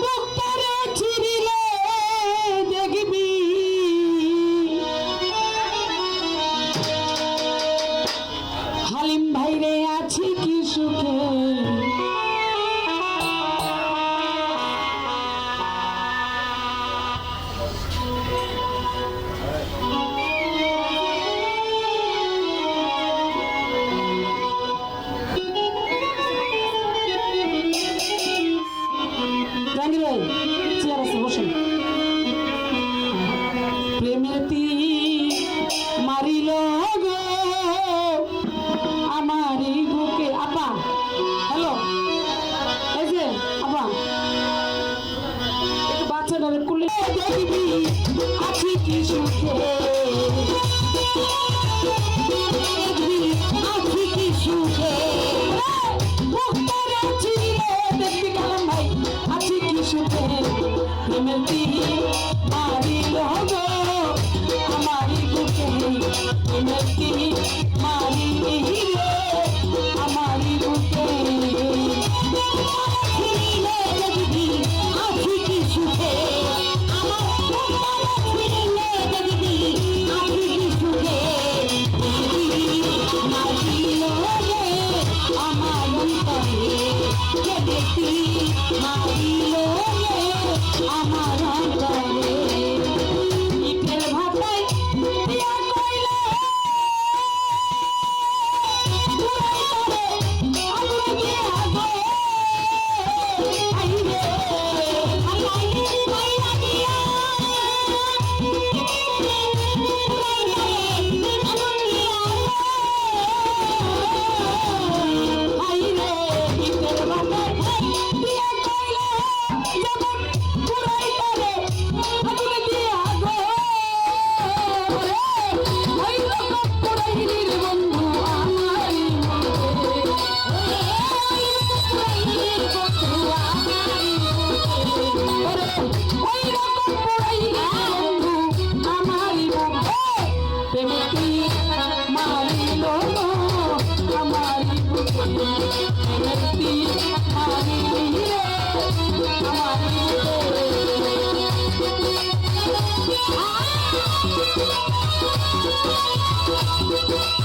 বুকটারে ছিড়িলে দেখবি হালিম ভাইরে আছি কি সুখে প্রেমেতি মারিল গো আমারই বুকে আপা হ্যালো এই যে আপা একটু বাচ্চাটারে কুলে দেখবি আছি কি সুখে দেখবি আছি কি সুখে মুক্তারে ছিড়িলে দেখবি কালাম ভাই আছি কি সুখে প্রেমেতি মারিল গো আমারই বুকে প্রেমেতি মারিলে আমারই বুকে ছিড়িলে দেখবি আছি কি সুখে আমার ছিড়িলে দেখবি আছি কি সুখে মারিল রে আমার অন্তরে দেখবি মারিল রে আমার অন্তরে ইটের ভাতায় দিয়া কইলে আগুন দিয়ে আগো আইরে আলাইনি মাইরা দিয়া আগুন দিয়া আইরে ইটের ভাতায় দিয়া কইলে যেমন পুরাই করে আগুন দিয়া আগো ওই রকম পুরাইনির বন্ধু আমারই ওই রকম পুরাইনির বন্ধু আমারই প্রেমেতি মারিল আমারই বুকে প্রেমেতি মারিল রে আমারই বুকে